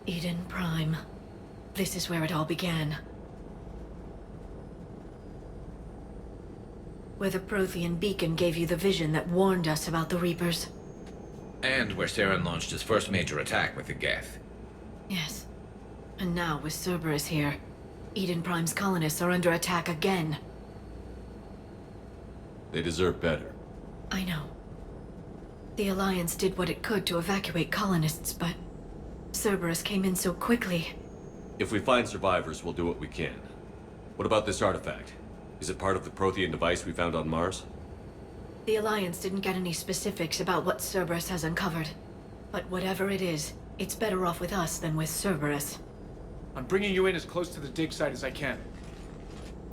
Eden Prime. This is where it all began. Where the Prothean beacon gave you the vision that warned us about the Reapers. And where Saren launched his first major attack with the Geth. Yes. And now, with Cerberus here, Eden Prime's colonists are under attack again. They deserve better. I know. The Alliance did what it could to evacuate colonists, but Cerberus came in so quickly. If we find survivors, we'll do what we can. What about this artifact? Is it part of the Prothean device we found on Mars? The Alliance didn't get any specifics about what Cerberus has uncovered. But whatever it is, it's better off with us than with Cerberus. I'm bringing you in as close to the dig site as I can.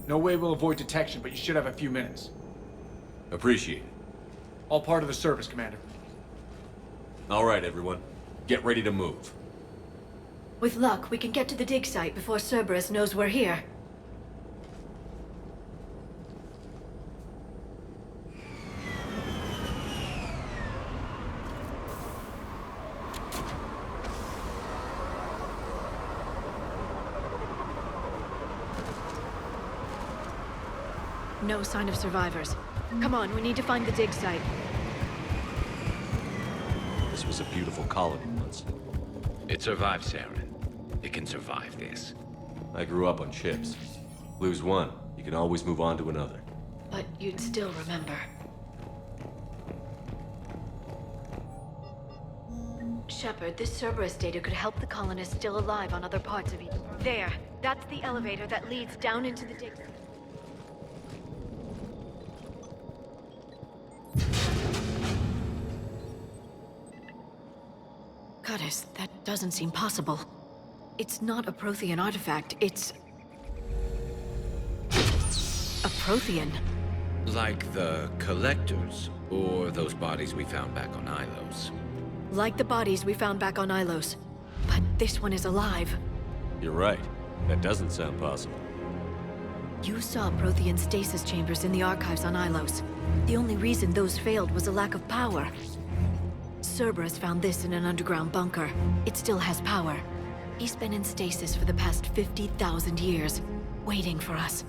No way we'll avoid detection, but you should have a few minutes. Appreciate it. All part of the service, Commander. All right, everyone. Get ready to move. With luck, we can get to the dig site before Cerberus knows we're here. No sign of survivors. Come on, we need to find the dig site. This was a beautiful colony once. It survived, Saren. It can survive this. I grew up on ships. Lose one, you can always move on to another. But you'd still remember. Shepard, this Cerberus data could help the colonists still alive on other parts of Eden. There. That's the elevator that leads down into the dig site. Goddess, that doesn't seem possible. It's not a Prothean artifact, it's... a Prothean. Like the Collectors, or those bodies we found back on Ilos. Like the bodies we found back on Ilos. But this one is alive. You're right. That doesn't sound possible. You saw Prothean stasis chambers in the archives on Ilos. The only reason those failed was a lack of power. Cerberus found this in an underground bunker. It still has power. He's been in stasis for the past 50,000 years, waiting for us.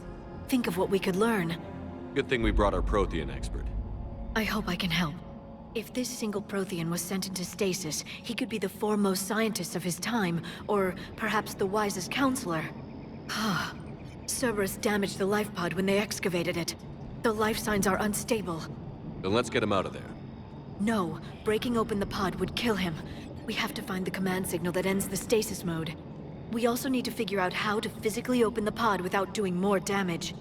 Think of what we could learn. Good thing we brought our Prothean expert. I hope I can help. If this single Prothean was sent into stasis, he could be the foremost scientist of his time, or perhaps the wisest counselor. Cerberus damaged the life pod when they excavated it. The life signs are unstable. Then let's get him out of there. No, breaking open the pod would kill him. We have to find the command signal that ends the stasis mode. We also need to figure out how to physically open the pod without doing more damage.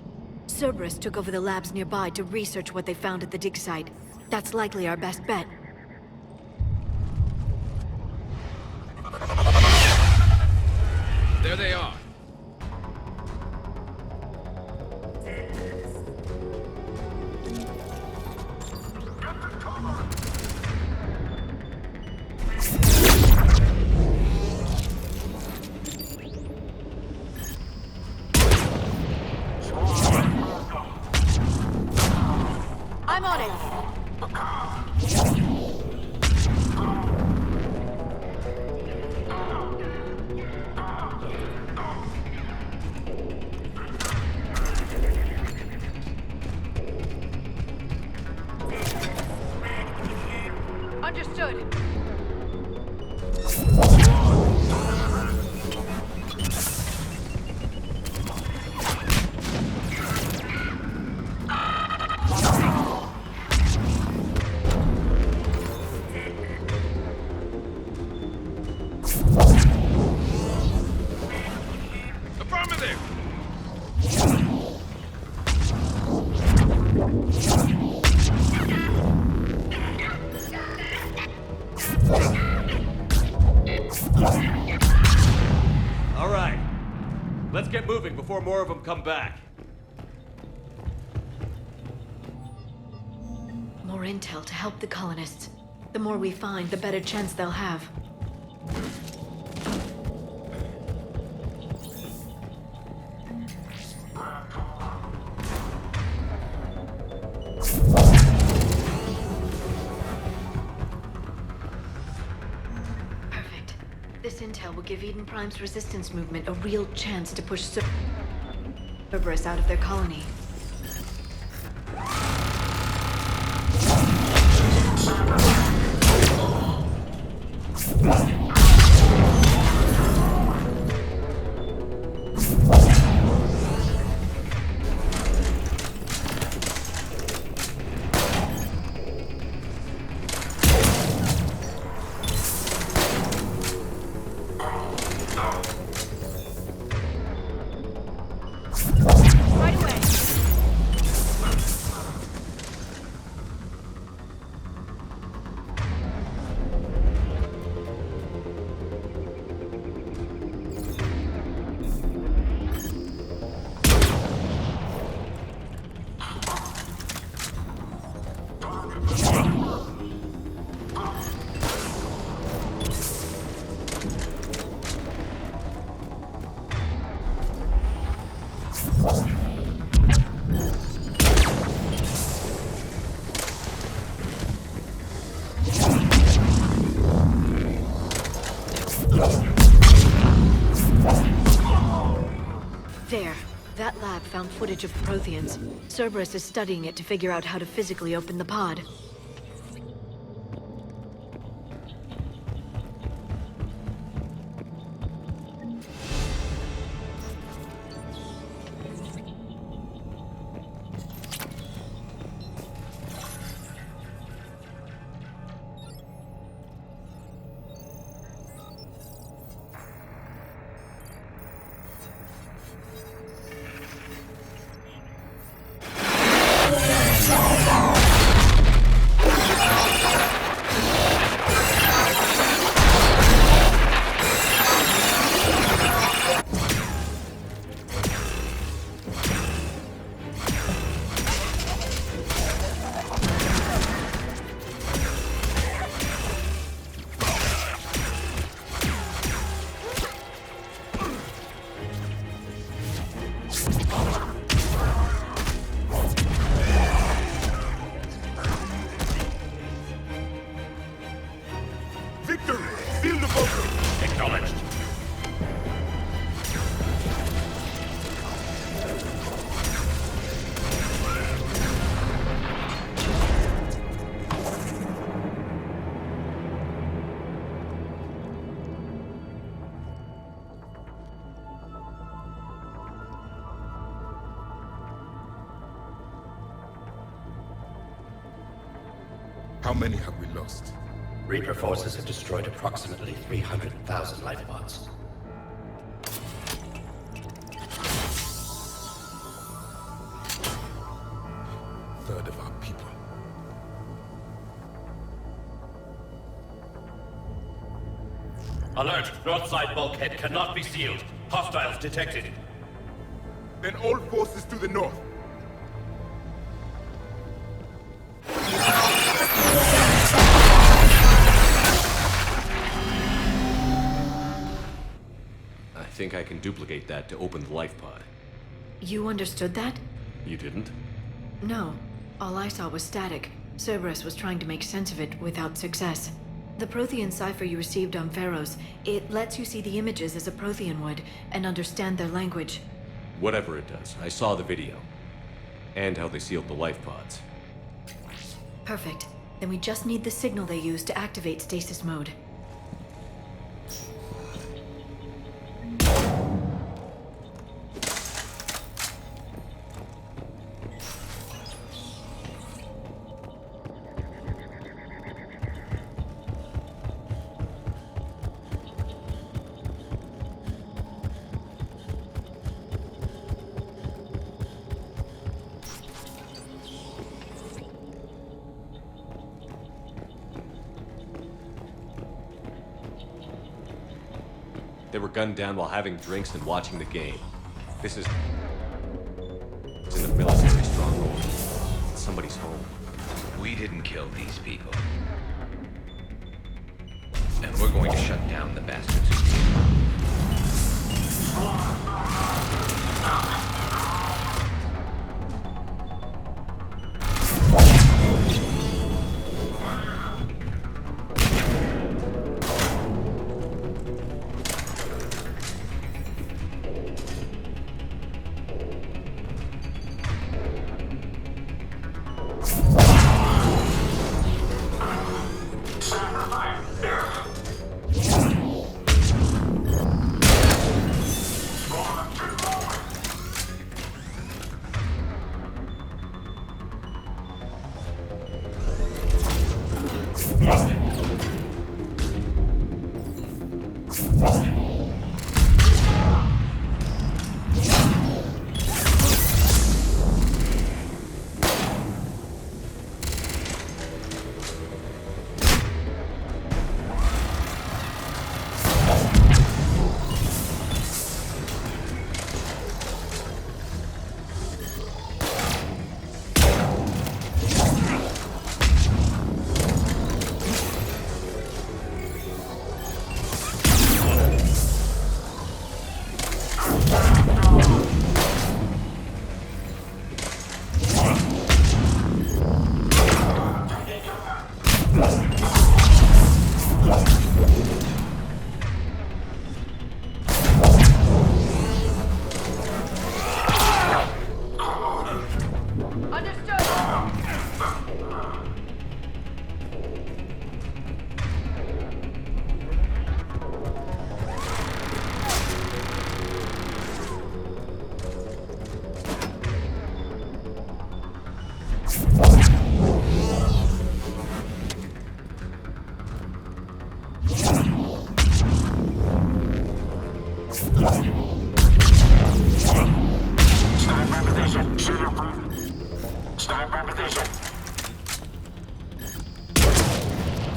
Cerberus took over the labs nearby to research what they found at the dig site. That's likely our best bet. There they are. I'm on it! Understood. Affirmative! All right. Let's get moving before more of them come back. More intel to help the colonists. The more we find, the better chance they'll have. Perfect. This intel will give Eden Prime's resistance movement a real chance to push Cerberus out of their colony. There. That lab found footage of Protheans. Cerberus is studying it to figure out how to physically open the pod. How many have we lost? Reaper forces have destroyed approximately 300,000 life pods. Third of our people. Alert! North side bulkhead cannot be sealed. Hostiles detected. Then all forces to the north. I think I can duplicate that to open the life pod. You understood that? You didn't? No. All I saw was static. Cerberus was trying to make sense of it without success. The Prothean cipher you received on Pharaohs, it lets you see the images as a Prothean would, and understand their language. Whatever it does, I saw the video. And how they sealed the life pods. Perfect. Then we just need the signal they use to activate stasis mode. They were gunned down while having drinks and watching the game. This is... It's in a military stronghold. It's somebody's home. We didn't kill these people. And we're going to shut down the bastards who did.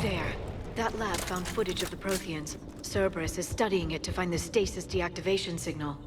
There. That lab found footage of the Protheans. Cerberus is studying it to find the stasis deactivation signal.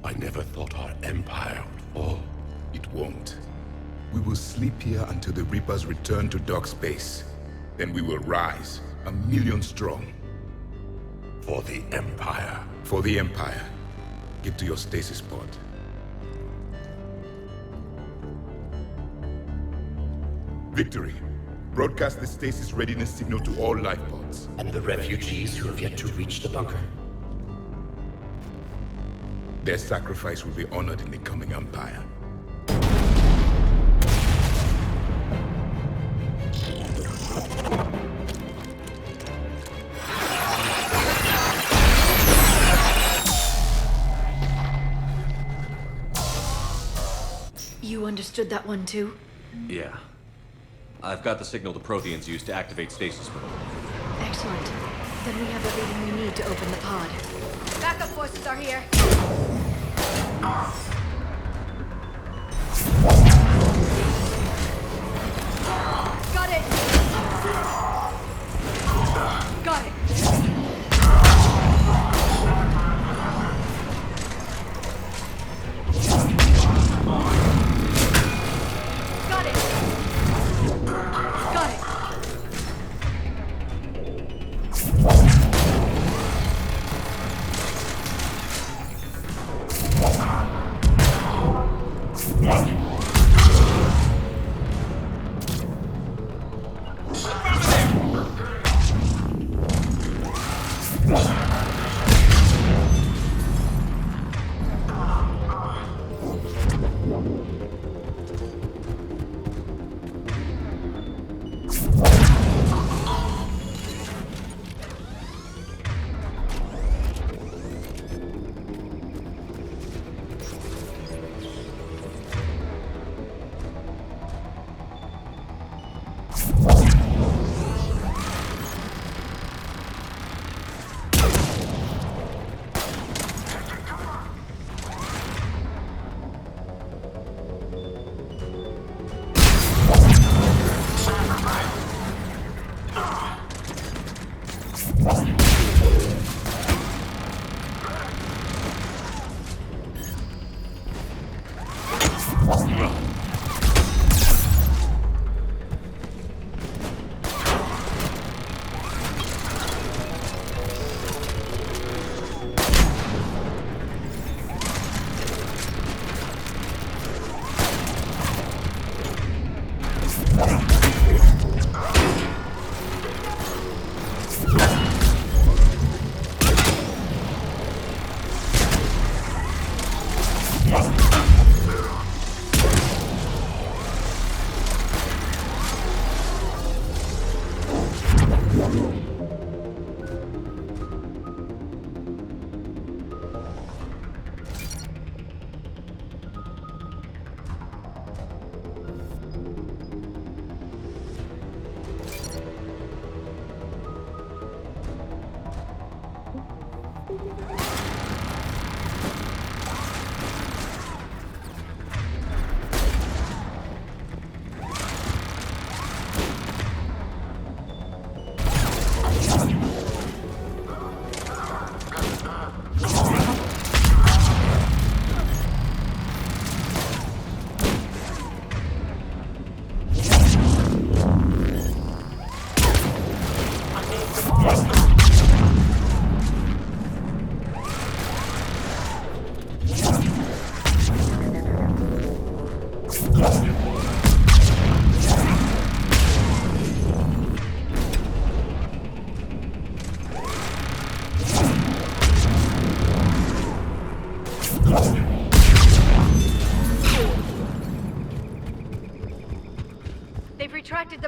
I never thought our empire would fall. It won't. We will sleep here until the Reapers return to dark space. Then we will rise, 1,000,000 strong. For the Empire. For the Empire. Get to your stasis pod. Victory. Broadcast the stasis readiness signal to all life pods. And the refugees who have yet to reach the bunker. Their sacrifice will be honored in the coming Empire. You understood that one too? Yeah. I've got the signal the Protheans use to activate stasis mode. Excellent. Then we have everything we need to open the pod. Backup forces are here. Got it. Got it. Got it. Got it.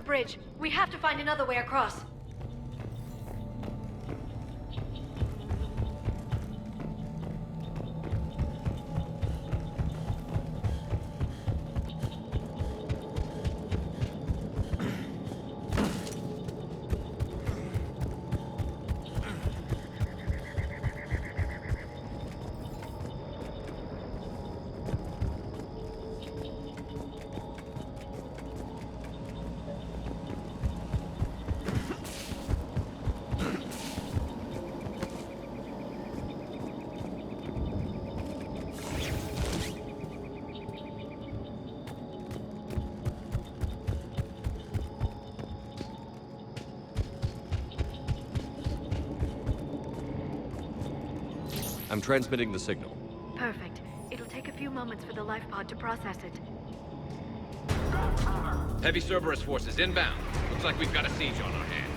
bridge. We have to find another way across. I'm transmitting the signal. Perfect. It'll take a few moments for the life pod to process it. Heavy Cerberus forces inbound. Looks like we've got a siege on our hands.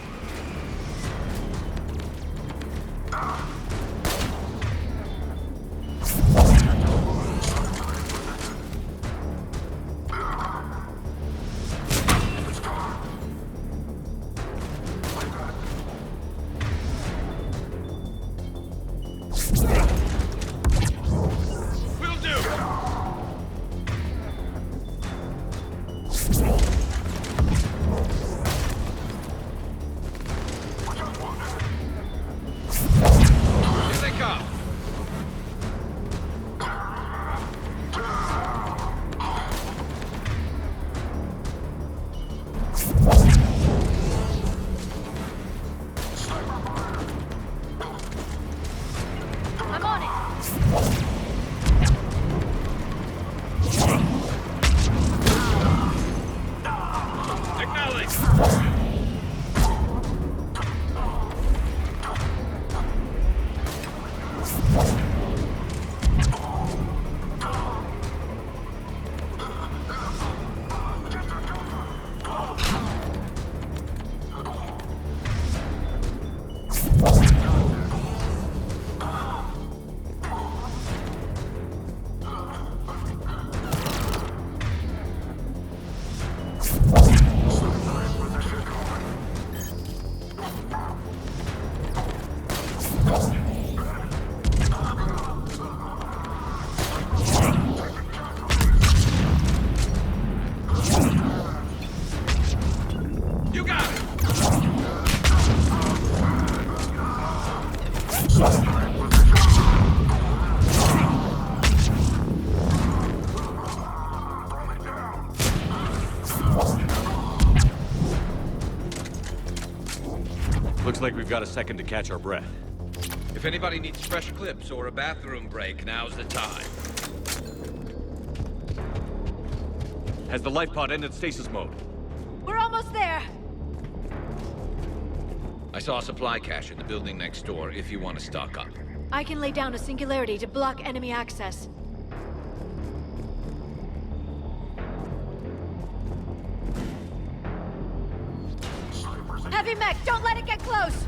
I'm on it! You got it! Looks like we've got a second to catch our breath. If anybody needs fresh clips or a bathroom break, now's the time. Has the life pod ended stasis mode? We're almost there! I saw a supply cache in the building next door if you want to stock up. I can lay down a singularity to block enemy access. Heavy mech, don't let it get close!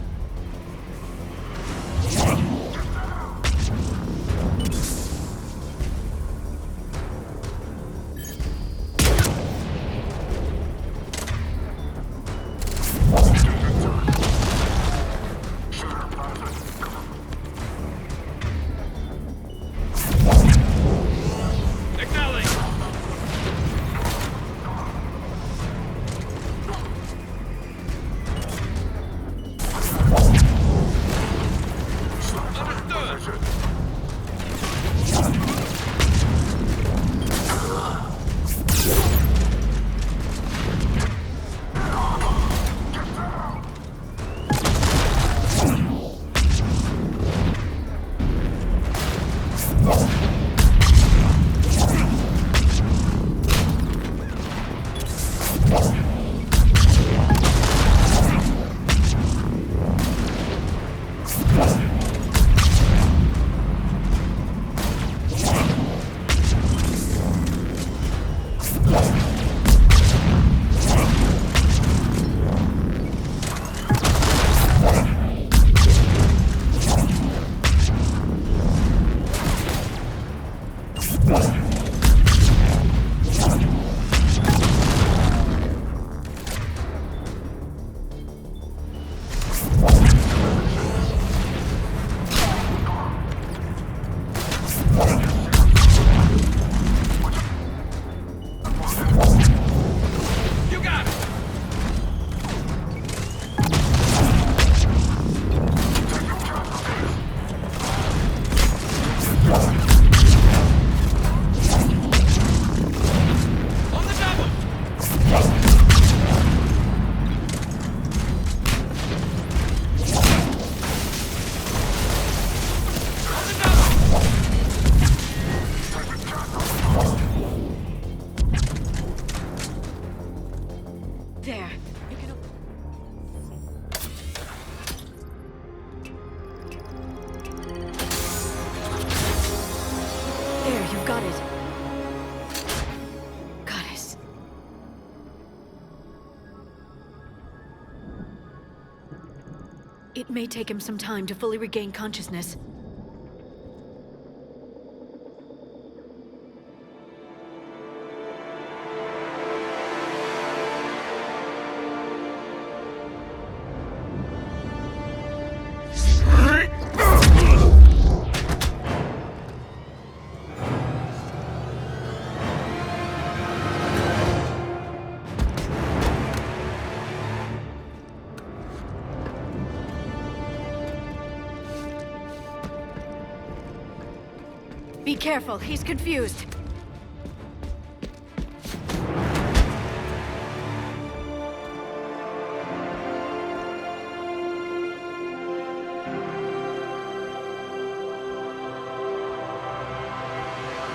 It may take him some time to fully regain consciousness. Be careful, he's confused.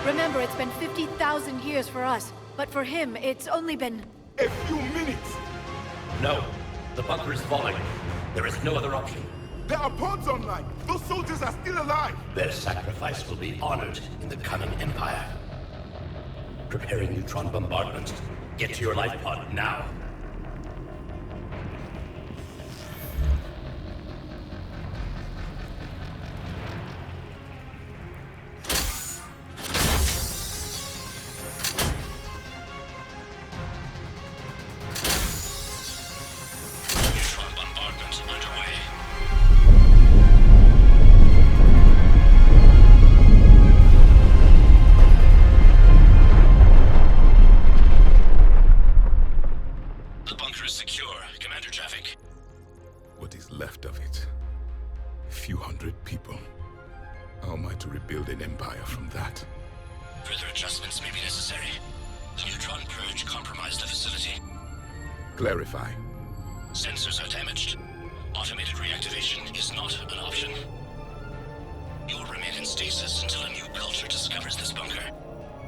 Remember, it's been 50,000 years for us, but for him, it's only been... A few minutes! No. The bunker is falling. There is no other option. There are pods online! Those soldiers are still alive! Their sacrifice will be honored in the coming Empire. Preparing neutron bombardment. Get to your life pod now. Neutron bombardment underway. The bunker is secure. Commander traffic. What is left of it? A few hundred people. How am I to rebuild an empire from that? Further adjustments may be necessary. The neutron purge compromised the facility. Clarify. Sensors are damaged. Automated reactivation is not an option. You'll remain in stasis until a new culture discovers this bunker.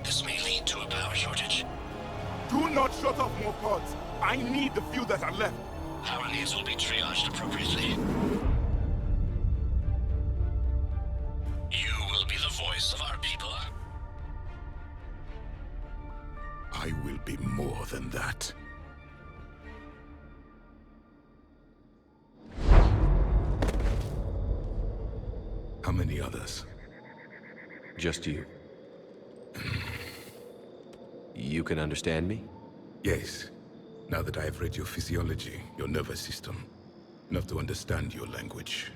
This may lead to a power shortage. Do not shut off more pods! I need the few that are left! Power needs will be triaged appropriately. You will be the voice of our people. I will be more than that. How many others? Just you. You can understand me? Yes. Now that I have read your physiology, your nervous system, enough to understand your language.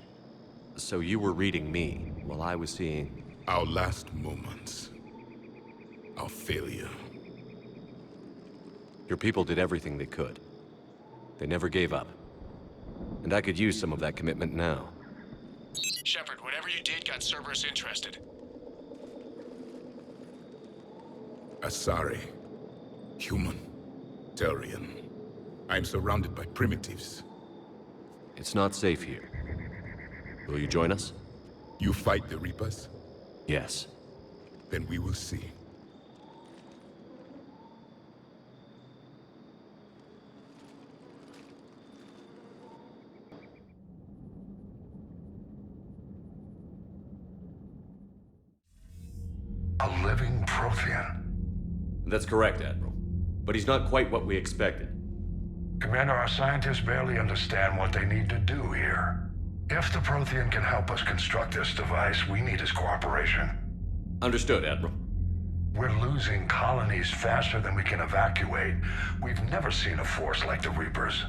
So you were reading me while I was seeing... Our last moments. Our failure. Your people did everything they could. They never gave up. And I could use some of that commitment now. Shepard, whatever you did got Cerberus interested. Asari. Human. Turian. I am surrounded by primitives. It's not safe here. Will you join us? You fight the Reapers? Yes. Then we will see. A living Prothean. That's correct, Admiral. But he's not quite what we expected. Commander, our scientists barely understand what they need to do here. If the Prothean can help us construct this device, we need his cooperation. Understood, Admiral. We're losing colonies faster than we can evacuate. We've never seen a force like the Reapers.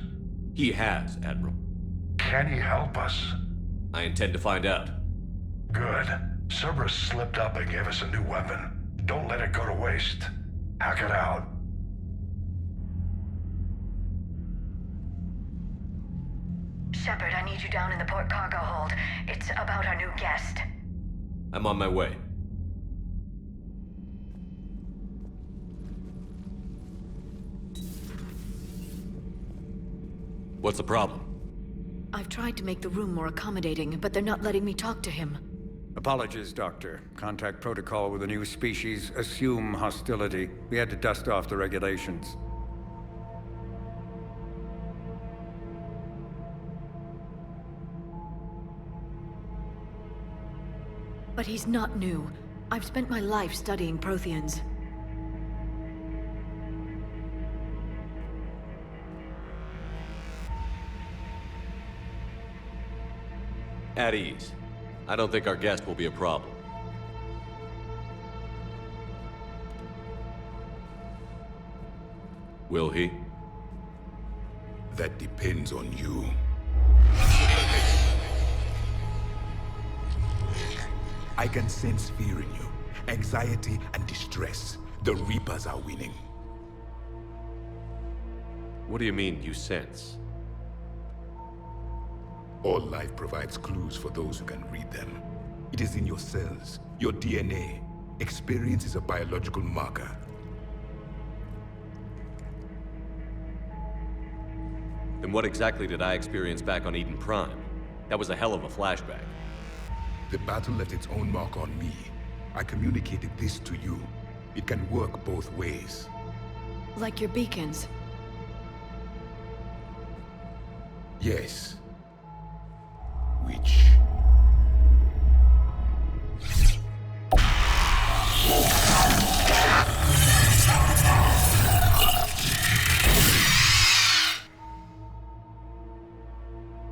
He has, Admiral. Can he help us? I intend to find out. Good. Cerberus slipped up and gave us a new weapon. Don't let it go to waste. Hack it out. Shepard, I need you down in the port cargo hold. It's about our new guest. I'm on my way. What's the problem? I've tried to make the room more accommodating, but they're not letting me talk to him. Apologies, Doctor. Contact protocol with a new species. Assume hostility. We had to dust off the regulations. But he's not new. I've spent my life studying Protheans. At ease. I don't think our guest will be a problem. Will he? That depends on you. I can sense fear in you, anxiety and distress. The Reapers are winning. What do you mean, you sense? All life provides clues for those who can read them. It is in your cells, your DNA. Experience is a biological marker. Then what exactly did I experience back on Eden Prime? That was a hell of a flashback. The battle left its own mark on me. I communicated this to you. It can work both ways. Like your beacons. Yes. Which...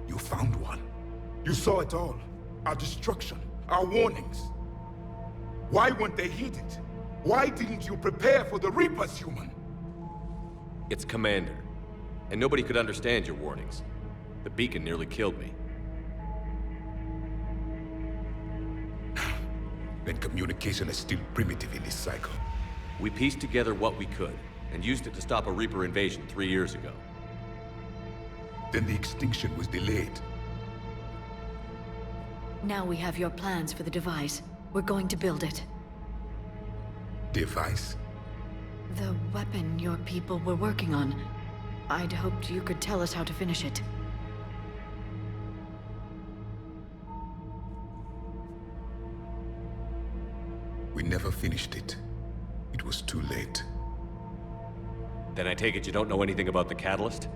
You found one. You saw it all. Our destruction, our warnings. Why weren't they heeded? Why didn't you prepare for the Reapers, human? It's Commander. And nobody could understand your warnings. The beacon nearly killed me. Then communication is still primitive in this cycle. We pieced together what we could, and used it to stop a Reaper invasion 3 years ago. Then the extinction was delayed. Now we have your plans for the device. We're going to build it. Device? The weapon your people were working on. I'd hoped you could tell us how to finish it. We never finished it. It was too late. Then I take it you don't know anything about the catalyst?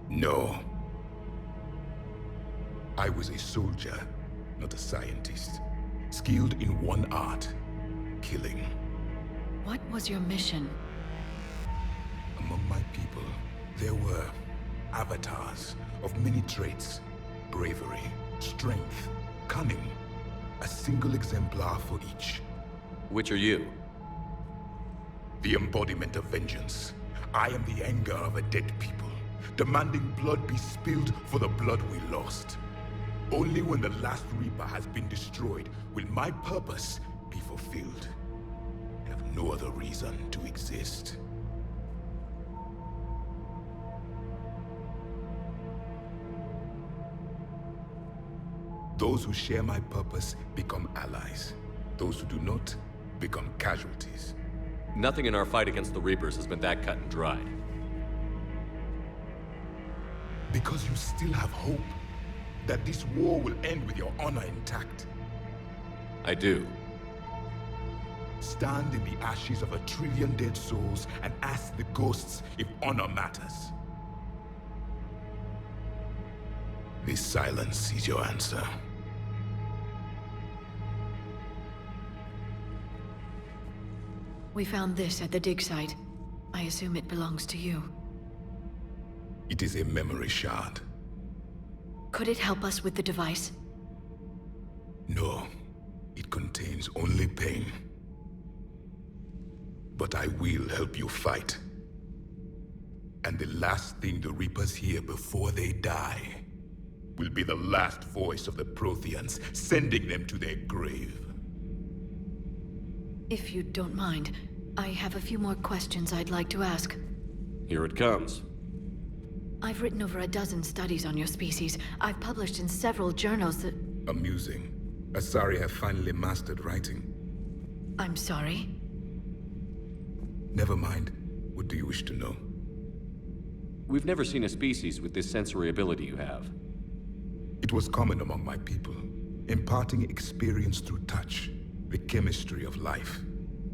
No. I was a soldier, not a scientist. Skilled in one art, killing. What was your mission? Among my people, there were avatars of many traits. Bravery, strength, cunning. A single exemplar for each. Which are you? The embodiment of vengeance. I am the anger of a dead people, demanding blood be spilled for the blood we lost. Only when the last Reaper has been destroyed will my purpose be fulfilled. I have no other reason to exist. Those who share my purpose become allies. Those who do not become casualties. Nothing in our fight against the Reapers has been that cut and dried. Because you still have hope that this war will end with your honor intact. I do. Stand in the ashes of 1 trillion dead souls and ask the ghosts if honor matters. This silence is your answer. We found this at the dig site. I assume it belongs to you. It is a memory shard. Could it help us with the device? No, it contains only pain. But I will help you fight. And the last thing the Reapers hear before they die will be the last voice of the Protheans, sending them to their grave. If you don't mind, I have a few more questions I'd like to ask. Here it comes. I've written over a dozen studies on your species. I've published in several journals that... Amusing. Asari have finally mastered writing. I'm sorry? Never mind. What do you wish to know? We've never seen a species with this sensory ability you have. It was common among my people, imparting experience through touch, the chemistry of life.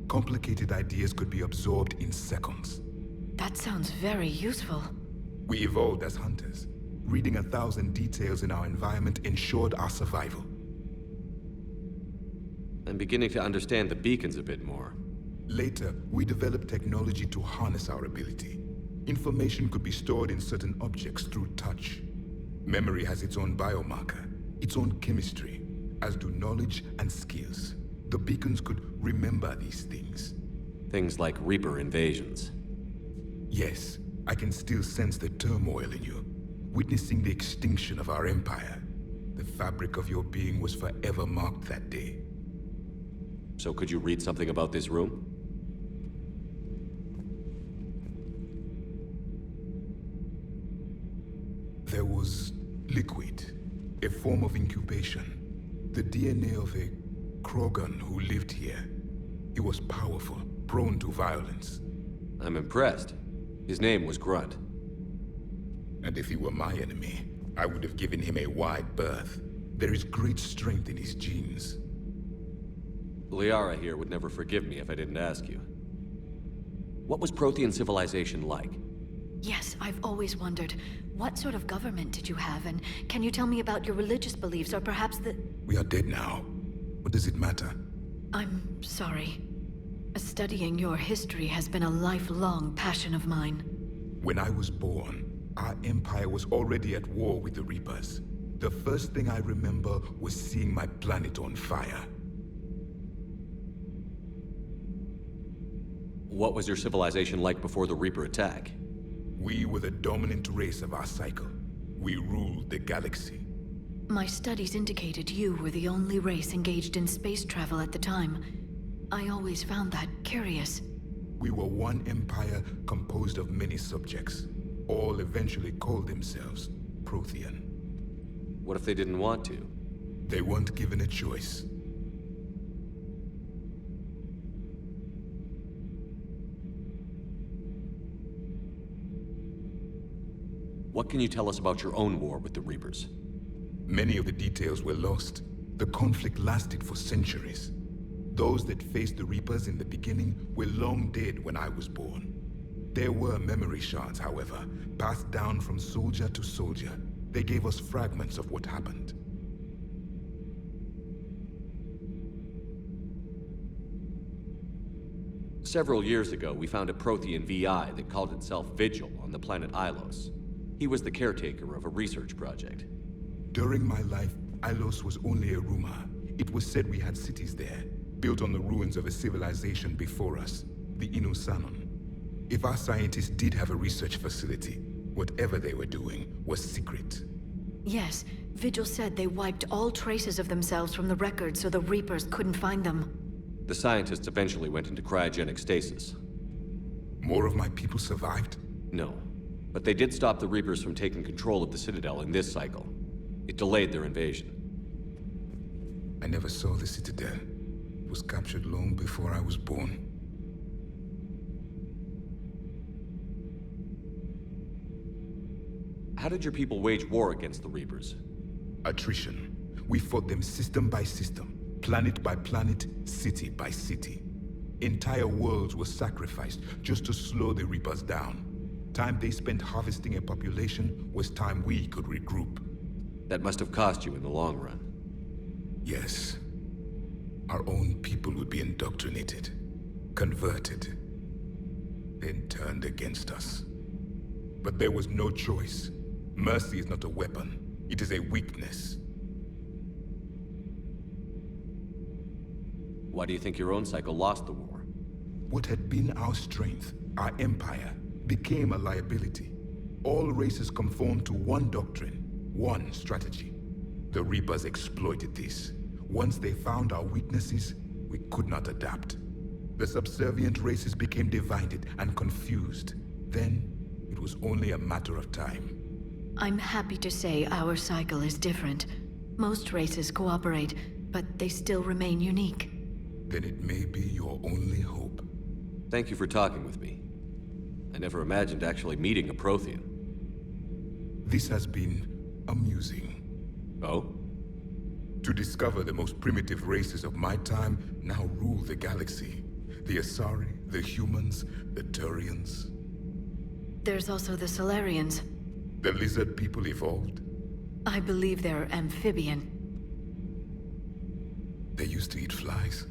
Complicated ideas could be absorbed in seconds. That sounds very useful. We evolved as hunters. Reading 1,000 details in our environment ensured our survival. I'm beginning to understand the beacons a bit more. Later, we developed technology to harness our ability. Information could be stored in certain objects through touch. Memory has its own biomarker, its own chemistry, as do knowledge and skills. The beacons could remember these things. Things like Reaper invasions. Yes, I can still sense the turmoil in you, witnessing the extinction of our empire. The fabric of your being was forever marked that day. So could you read something about this room? There was liquid, a form of incubation. The DNA of a Krogan who lived here. He was powerful, prone to violence. I'm impressed. His name was Grunt. And if he were my enemy, I would have given him a wide berth. There is great strength in his genes. Liara here would never forgive me if I didn't ask you. What was Prothean civilization like? Yes, I've always wondered, what sort of government did you have, and can you tell me about your religious beliefs, or perhaps the... We are dead now. What does it matter? I'm sorry. Studying your history has been a lifelong passion of mine. When I was born, our empire was already at war with the Reapers. The first thing I remember was seeing my planet on fire. What was your civilization like before the Reaper attack? We were the dominant race of our cycle. We ruled the galaxy. My studies indicated you were the only race engaged in space travel at the time. I always found that curious. We were one empire composed of many subjects. All eventually called themselves Prothean. What if they didn't want to? They weren't given a choice. What can you tell us about your own war with the Reapers? Many of the details were lost. The conflict lasted for centuries. Those that faced the Reapers in the beginning were long dead when I was born. There were memory shards, however, passed down from soldier to soldier. They gave us fragments of what happened. Several years ago, we found a Prothean VI that called itself Vigil on the planet Ilos. He was the caretaker of a research project. During my life, Ilos was only a rumor. It was said we had cities there, built on the ruins of a civilization before us, the Inusanon. If our scientists did have a research facility, whatever they were doing was secret. Yes, Vigil said they wiped all traces of themselves from the records so the Reapers couldn't find them. The scientists eventually went into cryogenic stasis. More of my people survived? No, but they did stop the Reapers from taking control of the Citadel in this cycle. It delayed their invasion. I never saw the Citadel. It was captured long before I was born. How did your people wage war against the Reapers? Attrition. We fought them system by system, planet by planet, city by city. Entire worlds were sacrificed just to slow the Reapers down. Time they spent harvesting a population was time we could regroup. That must have cost you in the long run. Yes. Our own people would be indoctrinated, converted, then turned against us. But there was no choice. Mercy is not a weapon. It is a weakness. Why do you think your own cycle lost the war? What had been our strength, our empire, became a liability. All races conformed to one doctrine, one strategy. The Reapers exploited this. Once they found our weaknesses, we could not adapt. The subservient races became divided and confused. Then, it was only a matter of time. I'm happy to say our cycle is different. Most races cooperate, but they still remain unique. Then it may be your only hope. Thank you for talking with me. I never imagined actually meeting a Prothean. This has been amusing. Oh? To discover the most primitive races of my time now rule the galaxy. The Asari, the humans, the Turians. There's also the Solarians. The lizard people evolved. I believe they're amphibian. They used to eat flies.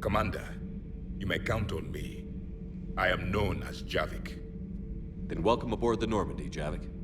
Commander, you may count on me. I am known as Javik. And welcome aboard the Normandy, Javik.